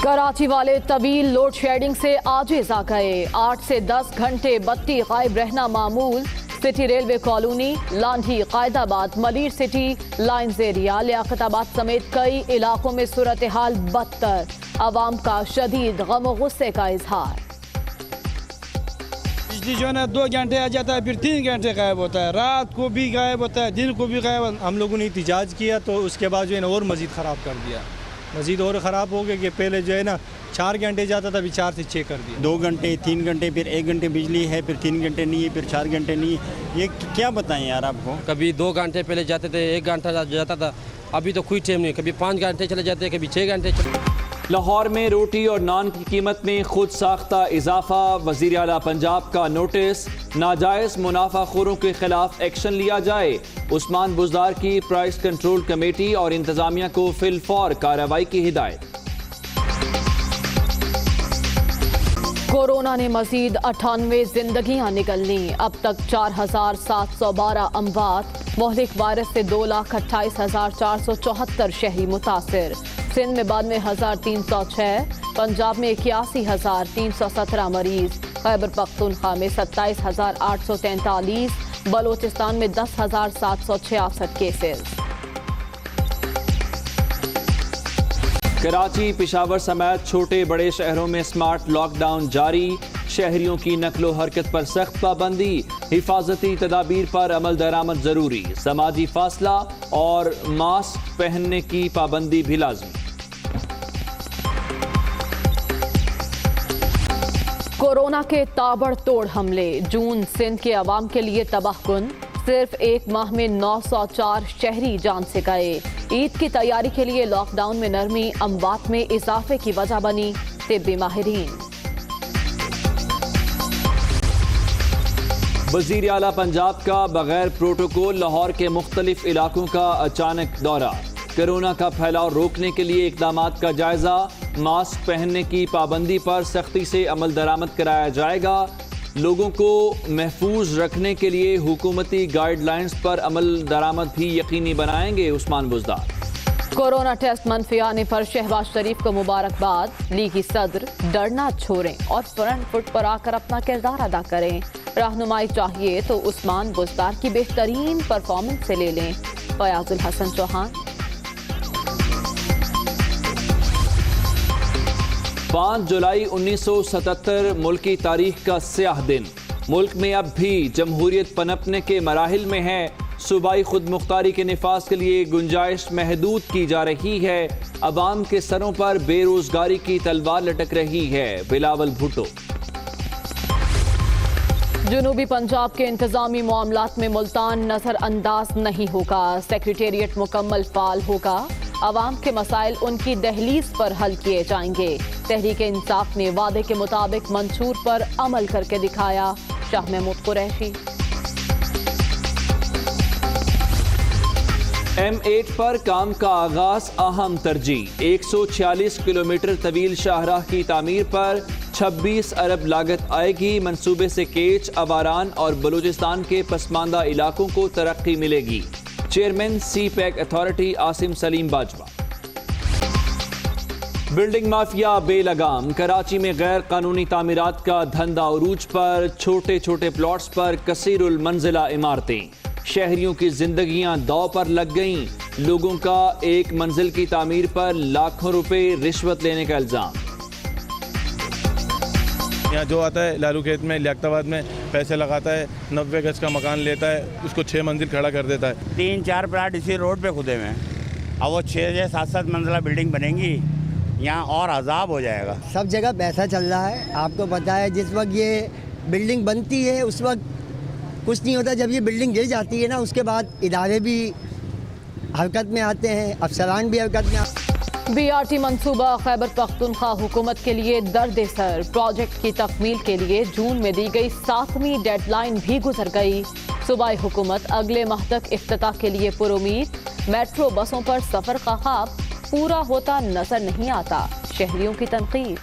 کراچی والے طویل load shedding سے عاجز آ گئے. 8 سے 10 گھنٹے بتی غائب رہنا معمول. سٹی ریلوے کالونی، لانڈھی، قائد آباد، ملیر سٹی، لائنز ایریا، لیاقت آباد سمیت کئی علاقوں میں صورتحال بدتر. عوام کا شدید غم و غصے کا اظہار. بجلی جو ہے نا 2 گھنٹے آ جاتا ہے، پھر 3 گھنٹے غائب ہوتا ہے، رات کو بھی غائب ہوتا ہے، دن کو بھی غائب. ہم لوگوں نے احتجاج کیا تو اس کے بعد جو ہے نا اور مزید خراب کر دیا، مزید اور خراب ہو گیا کہ پہلے جو ہے نا 4 گھنٹے جاتا تھا، ابھی 4 سے 6 کر دیا. 2 گھنٹے 3 گھنٹے پھر 1 گھنٹے بجلی ہے، پھر 3 گھنٹے نہیں ہے، پھر 4 گھنٹے نہیں ہے. یہ کیا بتائیں یار آپ کو. کبھی 2 گھنٹے پہلے جاتے تھے، 1 گھنٹہ جاتا تھا، ابھی تو کوئی ٹائم نہیں. کبھی 5 گھنٹے چلے جاتے، کبھی 6 گھنٹے چلے. لاہور میں روٹی اور نان کی قیمت میں خود ساختہ اضافہ. وزیر اعلیٰ پنجاب کا نوٹس، ناجائز منافع خوروں کے خلاف ایکشن لیا جائے. عثمان بزدار کی پرائس کنٹرول کمیٹی اور انتظامیہ کو فی الفور کارروائی کی ہدایت. کورونا نے مزید 98 زندگیاں نکل لیں. اب تک 4712 اموات. مہلک وائرس سے 2,28,474 شہری متاثر. سندھ میں 92,306، پنجاب میں 81,317 مریض. خیبر پختونخوا میں 27,843، بلوچستان میں 10,766 کیسز. کراچی، پشاور سمیت چھوٹے بڑے شہروں میں سمارٹ لاک ڈاؤن جاری. شہریوں کی نقل و حرکت پر سخت پابندی. حفاظتی تدابیر پر عمل درآمد ضروری. سماجی فاصلہ اور ماسک پہننے کی پابندی بھی لازمی. کورونا کے تابڑ توڑ حملے. جون سندھ کے عوام کے لیے تباہ کن. صرف 1 ماہ میں 904 شہری جان سے گئے. عید کی تیاری کے لیے لاک ڈاؤن میں نرمی اموات میں اضافے کی وجہ بنی. طبی ماہرین. وزیر اعلیٰ پنجاب کا بغیر پروٹوکول لاہور کے مختلف علاقوں کا اچانک دورہ. کورونا کا پھیلاؤ روکنے کے لیے اقدامات کا جائزہ. ماسک پہننے کی پابندی پر سختی سے عمل درآمد کرایا جائے گا. لوگوں کو محفوظ رکھنے کے لیے حکومتی گائیڈ لائنز پر عمل درآمد بھی یقینی بنائیں گے. عثمان بزدار. کورونا ٹیسٹ منفی آنے پر شہباز شریف کو مبارکباد. لیگی صدر ڈرنا چھوڑیں اور فرنٹ فٹ پر آ کر اپنا کردار ادا کریں. رہنمائی چاہیے تو عثمان بزدار کی بہترین پرفارمنس سے لے لیں. فیاض الحسن چوہان. 5 جولائی 1977 ملکی تاریخ کا سیاہ دن. ملک میں اب بھی جمہوریت پنپنے کے مراحل میں ہے. صوبائی خود مختاری کے نفاذ کے لیے گنجائش محدود کی جا رہی ہے. عوام کے سروں پر بے روزگاری کی تلوار لٹک رہی ہے. بلاول بھٹو. جنوبی پنجاب کے انتظامی معاملات میں ملتان نظر انداز نہیں ہوگا. سیکریٹریٹ مکمل فعال ہوگا. عوام کے مسائل ان کی دہلیز پر حل کیے جائیں گے. تحریک انصاف نے وعدے کے مطابق منشور پر عمل کر کے دکھایا. شاہ محمود قریشی. M8 پر کام کا آغاز اہم ترجیح. 146 کلومیٹر طویل شاہراہ کی تعمیر پر 26 ارب لاگت آئے گی. منصوبے سے کیچ، آواران اور بلوچستان کے پسماندہ علاقوں کو ترقی ملے گی. Chairman CPEC authority Asim Saleem Bajwa. Building mafia بے لگام. کراچی میں غیر قانونی تعمیرات کا دھندا عروج پر. چھوٹے چھوٹے پلاٹس پر کثیر المنزلہ عمارتیں. شہریوں کی زندگیاں داؤ پر لگ گئیں. لوگوں کا ایک منزل کی تعمیر پر لاکھوں روپے رشوت لینے کا الزام. یہاں جو آتا ہے لالو کھیت میں، لیاقت آباد میں پیسے لگاتا ہے، 90 گز کا مکان لیتا ہے، اس کو 6 منزل کھڑا کر دیتا ہے. 3-4 پلاٹ اسی روڈ پہ کھدے ہوئے ہیں. اب وہ 6-7 منزلہ بلڈنگ بنیں گی، یہاں اور عذاب ہو جائے گا. سب جگہ پیسہ چل رہا ہے. آپ کو پتہ ہے جس وقت یہ بلڈنگ بنتی ہے اس وقت کچھ نہیں ہوتا. جب یہ بلڈنگ گر جاتی ہے نا، اس کے بعد ادارے بھی حرکت میں آتے ہیں، افسران بھی حرکت میں آتے ہیں. BRT منصوبہ خیبر پختونخوا حکومت کے لیے درد سر. پروجیکٹ کی تکمیل کے لیے جون میں دی گئی 7ویں ڈیڈ لائن بھی گزر گئی. صوبائی حکومت اگلے ماہ تک افتتاح کے لیے پرامید. میٹرو بسوں پر سفر کا خواب پورا ہوتا نظر نہیں آتا. شہریوں کی تنقید.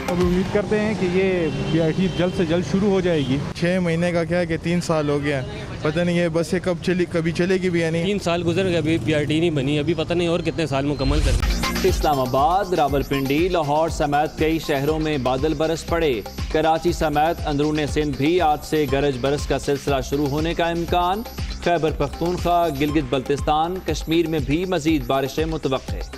اب امید کرتے ہیں کہ یہ BRT جلد سے جلد شروع ہو جائے گی. 6 مہینے کا کیا ہے کہ 3 سال ہو گیا. पता नहीं है बसें कब चली कभी चलेगी भी या नहीं। 3 साल गुजर गए, अभी BRT नहीं बनी, अभी पता नहीं और कितने साल मुकम्मल कर। इस्लामाबाद, रावलपिंडी, लाहौर समेत कई शहरों में बादल बरस पड़े। कराची समेत अंदरूनी सिंध भी आज से गरज बरस का सिलसिला शुरू होने का इम्कान। खैबर पख्तूनख्वा, गिलगित बल्तिस्तान, कश्मीर में भी मजीद बारिशें मुतवक्के।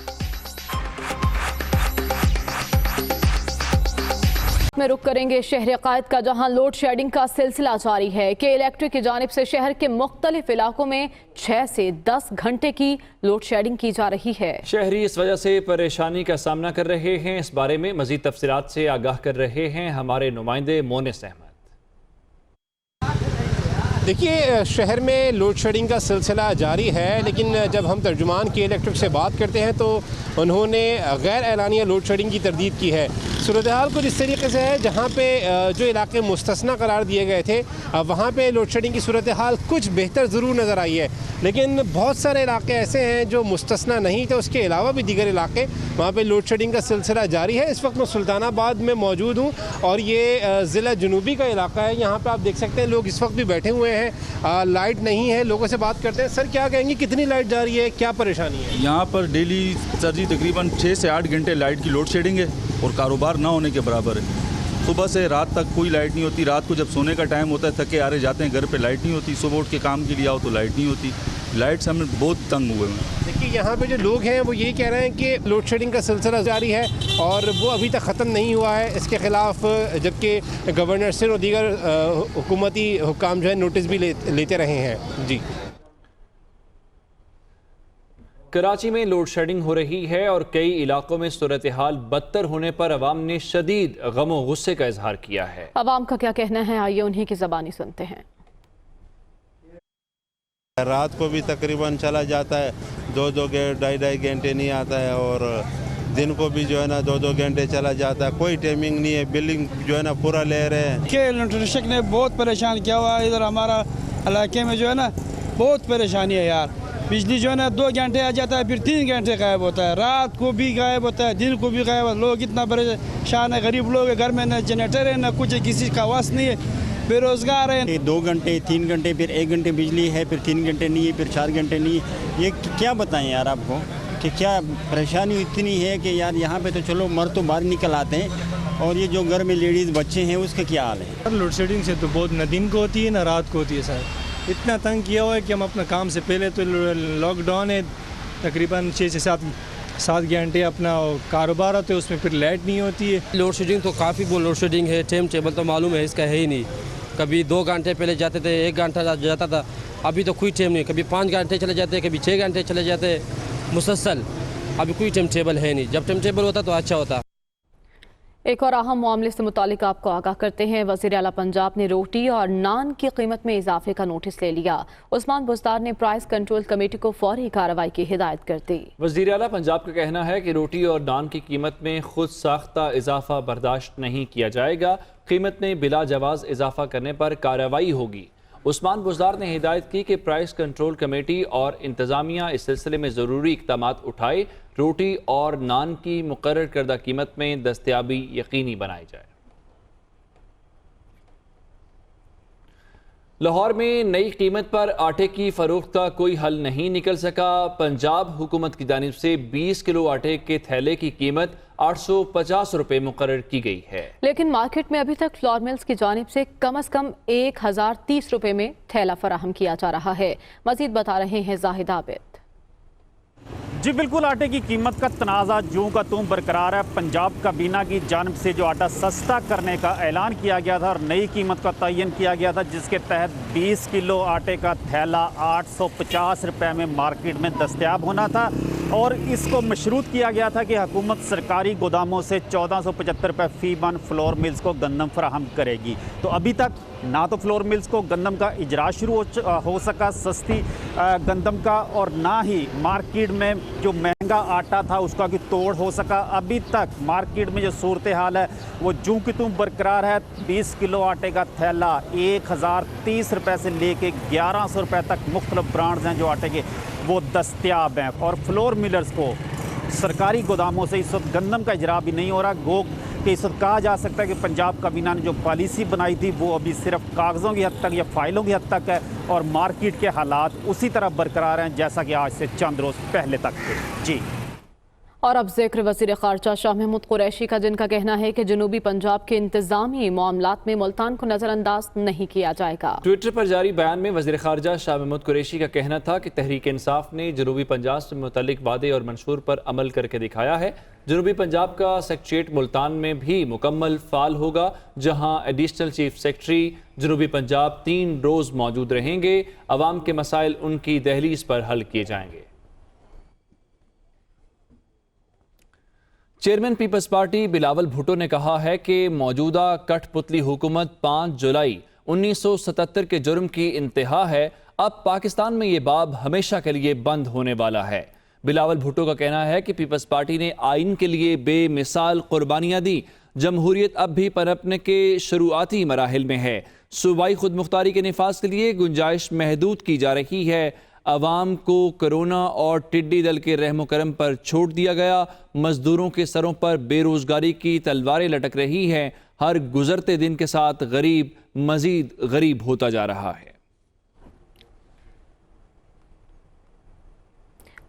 में रुक करेंगे शहर कायद का, जहां लोड शेडिंग का सिलसिला जारी है कि इलेक्ट्रिक की जानिब से शहर के मुख्तलिफ इलाकों में 6 से 10 घंटे की लोड शेडिंग की जा रही है। शहरी इस वजह से परेशानी का सामना कर रहे हैं। इस बारे में मजीद तफसीलात से आगाह कर रहे हैं हमारे नुमाइंदे मोनिस अहमद। देखिए, शहर में लोड शेडिंग का सिलसिला जारी है, लेकिन जब हम तर्जुमान के इलेक्ट्रिक से बात करते हैं तो उन्होंने गैर एलानिया लोड शेडिंग की तरदीद की है। सूरत हाल कुछ इस तरीके से है, जहाँ पे जो इलाके मुस्तस्ना करार दिए गए थे वहाँ पे लोड शेडिंग की सूरत हाल कुछ बेहतर ज़रूर नज़र आई है, लेकिन बहुत सारे इलाके ऐसे हैं जो मुस्तस्ना नहीं थे, उसके अलावा भी दीगर इलाके वहाँ पे लोड शेडिंग का सिलसिला जारी है। इस वक्त मैं सुल्तानाबाद में मौजूद हूँ और ये ज़िला जनूबी का इलाका है। यहाँ पर आप देख सकते हैं लोग इस वक्त भी बैठे हुए हैं, लाइट नहीं है। लोगों से बात करते हैं। सर, क्या कहेंगे, कितनी लाइट जा रही है, क्या परेशानी है? यहाँ पर डेली सर जी तकरीबन 6 से 8 घंटे लाइट की लोड शेडिंग है और कारोबार ना होने के बराबर है। सुबह से रात तक कोई लाइट नहीं होती। रात को जब सोने का टाइम होता है, थके आ रहे जाते हैं घर पे, लाइट नहीं होती। सुबह उठ के काम के लिए आओ तो लाइट नहीं होती। लाइट से हम बहुत तंग हुए हैं। देखिए, यहाँ पे जो लोग हैं वो यही कह रहे हैं कि लोड शेडिंग का सिलसिला जारी है और वो अभी तक ख़त्म नहीं हुआ है। इसके ख़िलाफ़ जबकि गवर्नर से और दीगर हुकूमती हुक्काम जो है नोटिस भी लेते रहे हैं। जी, कराची में लोड शेडिंग हो रही है और कई इलाकों में सूरत हाल बदतर होने पर अवाम ने शदीद गम और गुस्से का इजहार किया है। अवाम का क्या कहना है, आइए उन्हीं की ज़बानी सुनते हैं। रात को भी तकरीबन चला जाता है, 2-2 ढाई घंटे नहीं आता है, और दिन को भी जो है ना 2-2 घंटे चला जाता है। कोई टाइमिंग नहीं है, बिलिंग जो है ना पूरा ले रहे हैं। के इलेक्ट्रिशियन ने बहुत परेशान किया हुआ है। इधर हमारा इलाके में जो है ना बहुत परेशानी है यार। बिजली जो है ना 2 घंटे आ जाता है, फिर 3 घंटे गायब होता है। रात को भी गायब होता है, दिन को भी गायब होता है। लोग इतना परेशान है, गरीब लोग है, घर में न जनरेटर है न कुछ, किसी का वास नहीं है, बेरोजगार है। 2 घंटे 3 घंटे फिर 1 घंटे बिजली है, फिर 3 घंटे नहीं है, फिर 4 घंटे नहीं है। ये क्या बताएं यार आपको कि क्या परेशानी इतनी है कि यार यहाँ पे तो चलो मर्द तो बाहर निकल आते हैं, और ये जो घर में लेडीज़ बच्चे हैं उसका क्या हाल है? लोड शेडिंग से तो बहुत न दिन को होती है न रात को होती है सर। इतना तंग किया हुआ है कि हम अपना काम से पहले तो लॉकडाउन है, तकरीबन 6 से 7 घंटे अपना कारोबार होते है, उसमें फिर लाइट नहीं होती है। लोड शेडिंग तो काफ़ी लोड शेडिंग है, टाइम टेबल तो मालूम है इसका है ही नहीं। कभी 2 घंटे पहले जाते थे, 1 घंटा जाता था, अभी तो कोई टाइम नहीं। कभी 5 घंटे चले जाते, कभी 6 घंटे चले जाते, मुसलसल। अभी कोई टाइम टेबल है नहीं। जब टाइम टेबल होता तो अच्छा होता। एक और अहम मामले से मुतालिक आपको आगाह करते हैं। वज़ीर आला पंजाब ने रोटी और नान की कीमत में इजाफे का नोटिस ले लिया। उस्मान बुज़दार ने प्राइस कंट्रोल कमेटी को फौरी कार्रवाई की हिदायत कर दी। वज़ीर आला पंजाब का कहना है कि रोटी और नान की कीमत में खुद साख्ता इजाफा बर्दाश्त नहीं किया जाएगा। कीमत में बिला जवाज इजाफा करने पर कार्रवाई होगी। उस्मान बुज़दार ने हिदायत की कि प्राइस कंट्रोल कमेटी और इंतज़ामिया इस सिलसिले में ज़रूरी इक़दामात उठाए, रोटी और नान की मुकर्रर करदा कीमत में दस्तयाबी यकीनी बनाई जाए। लाहौर में नई कीमत पर आटे की फरोख्त का कोई हल नहीं निकल सका। पंजाब हुकूमत की जानिब से 20 किलो आटे के थैले की कीमत 850 रुपये मुकर्रर की गई है, लेकिन मार्केट में अभी तक फ्लोर मिल्स की जानिब से कम 1030 रुपये में थैला फराहम किया जा रहा है। मजीद बता रहे हैं जाहिद आबिद। जी बिल्कुल, आटे की कीमत का तनाज़ा जूं का तूं बरकरार है। पंजाब काबीना की जानिब से जो आटा सस्ता करने का ऐलान किया गया था और नई कीमत का तयन किया गया था, जिसके तहत 20 किलो आटे का थैला 850 रुपये में मार्केट में दस्तयाब होना था, और इसको मशरूत किया गया था कि हुकूमत सरकारी गोदामों से 1475 रुपये फ़ी मन फ्लोर मिल्स को गंदम फराहम करेगी। तो अभी तक ना तो फ्लोर मिल्स को गंदम का इजरा शुरू हो सका सस्ती गंदम का, और ना ही मार्केट में जो महंगा आटा था उसका भी तोड़ हो सका। अभी तक मार्केट में जो सूरत हाल है वो जूं की तूं बरकरार है। 20 किलो आटे का थैला 1030 रुपये से लेके 1100 रुपये तक मुख्तलिफ ब्रांड्स हैं जो आटे के वो दस्तयाब हैं, और फ्लोर मिलर्स को सरकारी गोदामों से इस वक्त गंदम का इजरा भी नहीं हो रहा। गो कि इस वक्त कहा जा सकता है कि पंजाब काबीना ने जो पॉलिसी बनाई थी वो अभी सिर्फ कागज़ों की हद तक या फाइलों की हद तक है और मार्केट के हालात उसी तरह बरकरार हैं जैसा कि आज से चंद रोज़ पहले तक थे। जी। और अब जिक्र वज़ीर ख़ारजा शाह महमूद कुरैशी का, जिनका कहना है कि जनूबी पंजाब के इंतज़ामी मामलात में मुल्तान को नज़रअंदाज नहीं किया जाएगा। ट्विटर पर जारी बयान में वज़ीर ख़ारजा शाह महमूद कुरैशी का कहना था कि तहरीक इंसाफ ने जनूबी पंजाब से मुतल्लिक वादे और मंशूर पर अमल करके दिखाया है। जनूबी पंजाब का सेक्रेटेरिएट मुल्तान में भी मुकम्मल फ़ाल होगा, जहाँ एडिशनल चीफ सेक्रेटरी जनूबी पंजाब 3 रोज़ मौजूद रहेंगे। अवाम के मसाइल उनकी दहलीज पर हल किए जाएंगे। चेयरमैन पीपल्स पार्टी बिलावल भुट्टो ने कहा है कि मौजूदा कठपुतली हुकूमत 5 जुलाई 1977 के जुर्म की इंतहा है। अब पाकिस्तान में ये बाब हमेशा के लिए बंद होने वाला है। बिलावल भुट्टो का कहना है कि पीपल्स पार्टी ने आइन के लिए बेमिसाल कुर्बानियां दी। जमहूरियत अब भी पनपने के शुरुआती मराहिल में है। सूबाई खुद मुख्तारी के निफाज के लिए गुंजाइश महदूद की जा रही है। अवाम को कोरोना और टिड्डी दल के रहमो करम पर छोड़ दिया गया। मजदूरों के सरों पर बेरोजगारी की तलवारें लटक रही हैं। हर गुजरते दिन के साथ गरीब मजीद गरीब होता जा रहा है।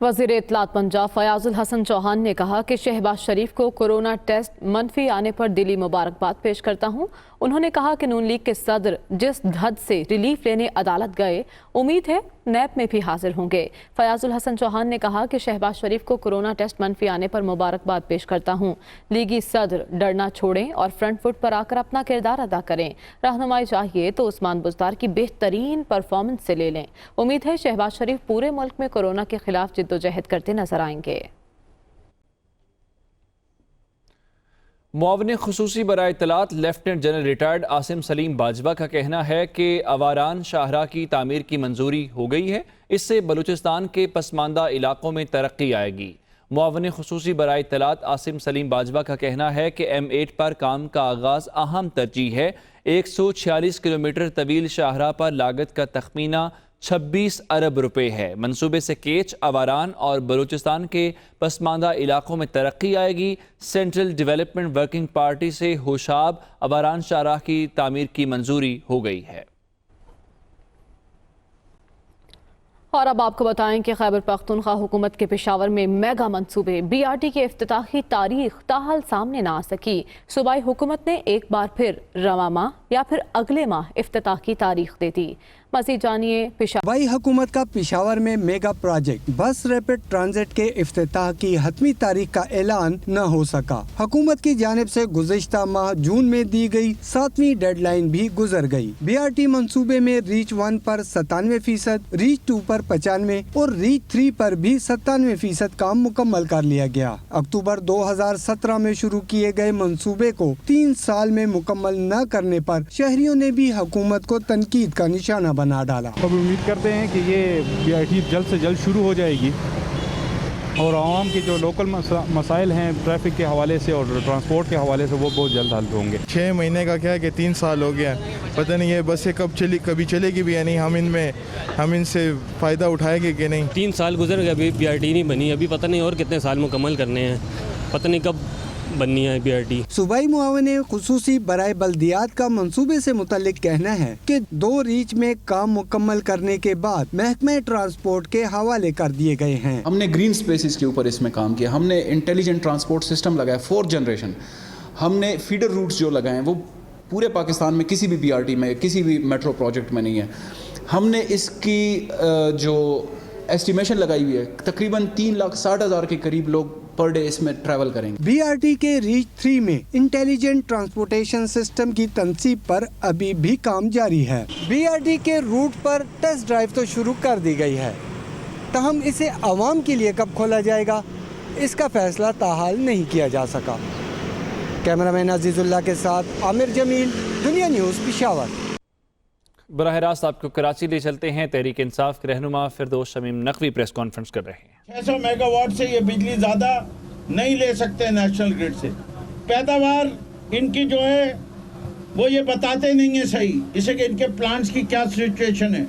वज़ीर इत्तलात पंजाब फयाजुल हसन चौहान ने कहा कि शहबाज शरीफ को कोरोना टेस्ट मनफी आने पर दिली मुबारकबाद पेश करता हूँ। उन्होंने कहा कि नून लीग के सदर जिस धद से रिलीफ लेने अदालत गए, उम्मीद है नैब में भी हाजिर होंगे। फयाजुल हसन चौहान ने कहा कि शहबाज शरीफ को कोरोना टेस्ट मनफी आने पर मुबारकबाद पेश करता हूँ। लीगी सदर डरना छोड़ें और फ्रंट फुट पर आकर अपना किरदार अदा करें। रहनुमाई चाहिए तो उस्मान बुज़दार की बेहतरीन परफॉर्मेंस से ले लें। उम्मीद है शहबाज शरीफ पूरे मुल्क में कोरोना के खिलाफ जिद्दोजहद करते नजर आएंगे। मुआविन खुसूसी बराए इत्तलात lieutenant general retired Asim Saleem Bajwa का कहना है कि अवारान शाहरा की तामीर की मंजूरी हो गई है। इससे बलूचिस्तान के पसमानदा इलाकों में तरक्की आएगी। मुआविन खुसूसी बराए इत्तलात आसिम सलीम बाजवा का कहना है कि M8 पर काम का आगाज़ अहम तरजीह है। 146 किलोमीटर तवील शाहरा पर लागत का तखमीना 26 अरब रुपए है। मंसूबे से केच, अवारान और बलूचिस्तान के पसमानदा इलाकों में तरक्की आएगी। सेंट्रल डेवलपमेंट वर्किंग पार्टी से होशाब अवारान शाहराह की तामीर की मंजूरी हो गई है। और अब आपको बताएं कि खैबर पख्तूनख्वा हुकूमत के पेशावर में मेगा मंसूबे BRT की इफ्तिताही तारीख ताहल सामने ना आ सकी। सूबाई हुकूमत ने एक बार फिर रवा माह या फिर अगले माह इफ्तिताह की तारीख दे दी। मज़ीद जानिए सूबाई हुकूमत का पेशावर में मेगा प्रोजेक्ट बस रैपिड ट्रांजिट के इफ्तिताह की हतमी तारीख का ऐलान न हो सका। हुकूमत की जानिब से गुज़िश्ता माह जून में दी गई 7वीं डेडलाइन भी गुजर गई। BRT मंसूबे में रीच 1 पर 97%, रीच 2 पर 95 और रीच 3 पर भी 97% काम मुकम्मल कर लिया गया। अक्टूबर 2017 में शुरू किए गए मंसूबे को 3 साल में मुकम्मल न करने पर शहरियों ने भी हुकूमत को तनकीद का निशाना बना डाला। अब उम्मीद करते हैं कि ये BRT जल्द से जल्द शुरू हो जाएगी और आवाम के जो लोकल मसाइल हैं ट्रैफिक के हवाले से और ट्रांसपोर्ट के हवाले से वो बहुत जल्द हल होंगे। 6 महीने का क्या है कि 3 साल हो गया, पता नहीं ये बसें कभी चलेगी भी या नहीं, हम इनसे फ़ायदा उठाएंगे कि नहीं। 3 साल गुजर गए, अभी BRT नहीं बनी, अभी पता नहीं और कितने साल मुकम्मल करने हैं, पता नहीं कब बननी है BRT। सूबाई मुआविन खुसूसी बराए बल्दियात का मंसूबे से मुतल्लिक कहना है कि 2 रीच में काम मुकम्मल करने के बाद महकमे ट्रांसपोर्ट के हवाले कर दिए गए हैं। हमने ग्रीन स्पेसिस के ऊपर इसमें काम किया, हमने इंटेलिजेंट ट्रांसपोर्ट सिस्टम लगाया 4th जनरेशन, हमने फीडर रूट्स जो लगाए वो पूरे पाकिस्तान में किसी भी BRT में किसी भी मेट्रो प्रोजेक्ट में नहीं है। हमने इसकी जो एस्टिमेशन लगाई हुई है तकरीबन 3,60,000 के करीब लोग पर डे इसमें ट्रैवल करेंगे। BRT के रीच 3 में इंटेलिजेंट ट्रांसपोर्टेशन सिस्टम की तनसीब पर अभी भी काम जारी है। BRT के रूट पर टेस्ट ड्राइव तो शुरू कर दी गई है, तहम इसे आवाम के लिए कब खोला जाएगा इसका फैसला ताहाल नहीं किया जा सका। कैमरामैन अजीजुल्लाह के साथ आमिर जमील, दुनिया न्यूज़, पेशावर। बराह रास्त आपको कराची ले चलते हैं। तहरीक इंसाफ के रहनुमा फिरदौस शमीम नकवी प्रेस कॉन्फ्रेंस कर रहे हैं। 600 मेगावाट से ये बिजली ज़्यादा नहीं ले सकते नेशनल ग्रिड से। पैदावार इनकी जो है वो ये बताते नहीं है सही, इसे कि इनके प्लांट्स की क्या सिचुएशन है।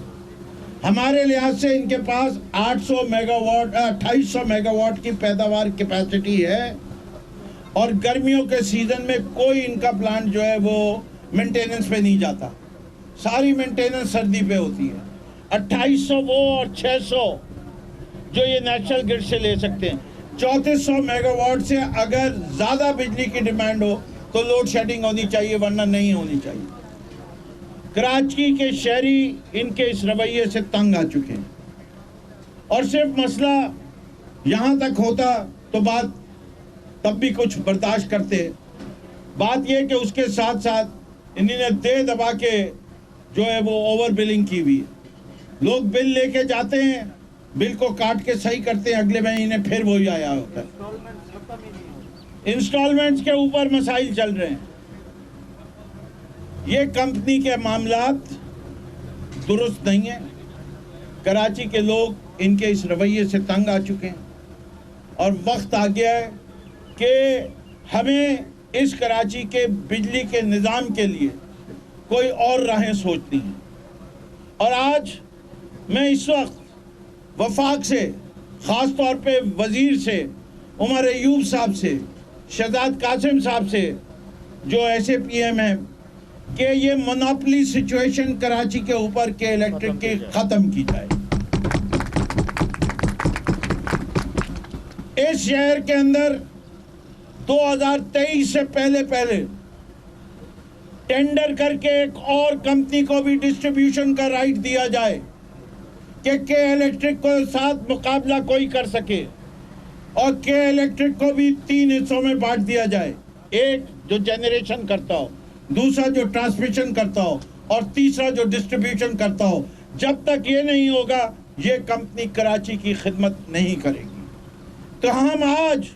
हमारे लिहाज से इनके पास 800 मेगावाट 2800 मेगावाट की पैदावार कैपेसिटी है, और गर्मियों के सीज़न में कोई इनका प्लांट जो है वो मेंटेनेंस पे नहीं जाता, सारी मेंटेनेंस सर्दी पे होती है। 2800 वो और 600 जो ये नेशनल ग्रिड से ले सकते हैं। 3400 मेगावाट से अगर ज़्यादा बिजली की डिमांड हो तो लोड शेडिंग होनी चाहिए, वरना नहीं होनी चाहिए। कराची के शहरी इनके इस रवैये से तंग आ चुके हैं, और सिर्फ मसला यहाँ तक होता तो बात तब भी कुछ बर्दाश्त करते। बात यह कि उसके साथ साथ इन्होंने दे दबा के जो है वो ओवर बिलिंग की हुई है। लोग बिल लेके जाते हैं, बिल को काट के सही करते हैं, अगले महीने फिर वही आया होता है। इंस्टॉलमेंट्स के ऊपर मसाइल चल रहे हैं। ये कंपनी के मामलात दुरुस्त नहीं है। कराची के लोग इनके इस रवैये से तंग आ चुके हैं, और वक्त आ गया है कि हमें इस कराची के बिजली के निज़ाम के लिए कोई और राहें सोचनी हैं। और आज मैं इस वक्त वफाक से, ख़ास तौर पे वज़ीर से, उमर अयूब साहब से, शहजाद कासिम साहब से, जो SAPM हैं, कि ये मोनोपोली सिचुएशन कराची के ऊपर के इलेक्ट्रिक के ख़त्म की जाए। इस शहर के अंदर 2023 से पहले टेंडर करके एक और कंपनी को भी डिस्ट्रीब्यूशन का राइट दिया जाए कि के इलेक्ट्रिक को साथ मुकाबला कोई कर सके, और के इलेक्ट्रिक को भी 3 हिस्सों में बांट दिया जाए। एक जो जनरेशन करता हो, दूसरा जो ट्रांसमिशन करता हो, और तीसरा जो डिस्ट्रीब्यूशन करता हो। जब तक ये नहीं होगा, ये कंपनी कराची की खिदमत नहीं करेगी। तो हम आज,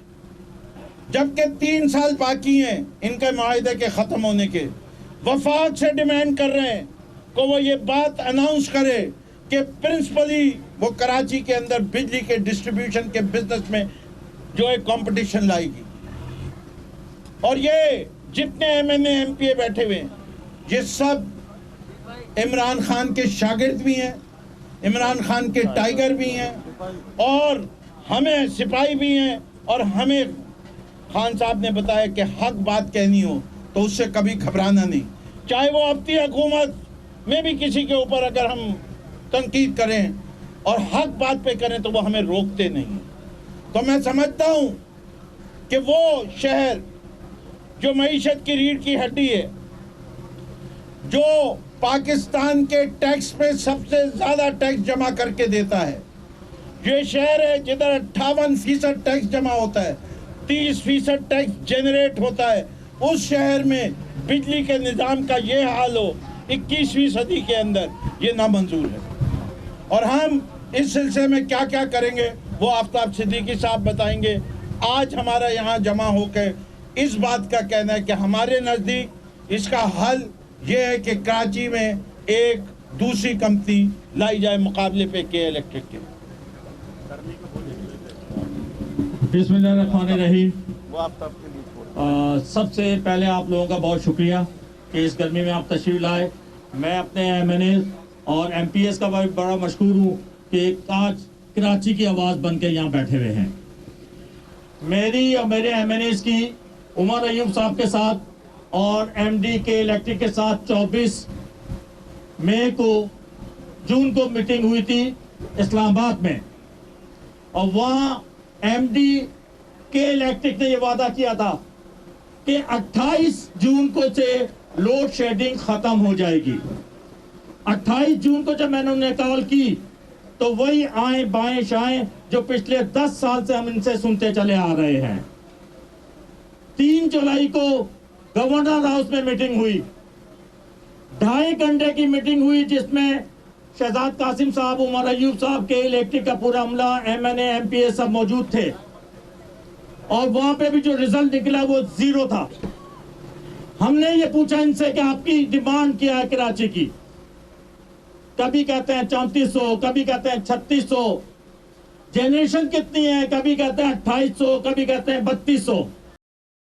जबकि 3 साल बाकी हैं इनके मुआहदे के ख़त्म होने के, वफाक से डिमांड कर रहे हैं कि वो ये बात अनाउंस करे कि प्रिंसिपली वो कराची के अंदर बिजली के डिस्ट्रीब्यूशन के बिजनेस में जो है कंपटीशन लाएगी। और ये जितने MNA MPA बैठे हुए हैं, ये सब इमरान खान के शागिर्द भी हैं, इमरान खान के टाइगर भी हैं, और हमें सिपाही भी हैं। और हमें खान साहब ने बताया कि हक बात कहनी हो तो उससे कभी घबराना नहीं। चाहे वो अपनी हुकूमत में भी किसी के ऊपर अगर हम तनकीद करें और हक बात पे करें तो वो हमें रोकते नहीं। तो मैं समझता हूँ कि वो शहर जो मईशत की रीढ़ की हड्डी है, जो पाकिस्तान के टैक्स पे सबसे ज़्यादा टैक्स जमा करके देता है, ये शहर है जिधर 58% टैक्स जमा होता है, 30% टैक्स जनरेट होता है, उस शहर में बिजली के निज़ाम का ये हाल हो 21वीं सदी के अंदर, ये नामंजूर है। और हम इस सिलसिले में क्या क्या करेंगे वो आफ्ताब सिद्दीकी साहब बताएंगे। आज हमारा यहाँ जमा होकर इस बात का कहना है कि हमारे नज़दीक इसका हल ये है कि कराची में एक दूसरी कंपनी लाई जाए मुकाबले पे के इलेक्ट्रिक के। बिस्मिल्लाहिर्रहमानिर्रहीम। सबसे पहले आप लोगों का बहुत शुक्रिया कि इस गर्मी में आप तशरीफ लाए। मैं अपने MNA और MPS का बड़ा मशहूर हूँ कि आज कराची की आवाज़ बन के यहाँ बैठे हुए हैं। मेरी और मेरे MNAs की उमर अयूब साहब के साथ और MD के इलेक्ट्रिक के साथ 24 जून को मीटिंग हुई थी इस्लामाबाद में, और वहाँ MD के इलेक्ट्रिक ने ये वादा किया था कि 28 जून को से लोड शेडिंग ख़त्म हो जाएगी। 28 जून को जब मैंने उन्हें कॉल की तो वही आए बाएं शाएं जो पिछले 10 साल से हम इनसे सुनते चले आ रहे हैं। 3 जुलाई को गवर्नर हाउस में मीटिंग हुई, 2.5 घंटे की मीटिंग हुई, जिसमें शहजाद कासिम साहब, उमर अयूब साहब के इलेक्ट्रिक का पूरा अमला, MNA MPA सब मौजूद थे, और वहां पे भी जो रिजल्ट निकला वो 0 था। हमने ये पूछा इनसे कि आपकी डिमांड क्या है कराची की। कभी कहते हैं 3400, कभी कहते हैं 3600, जनरेशन कितनी है, कभी कहते हैं 2800, कभी कहते हैं 3200।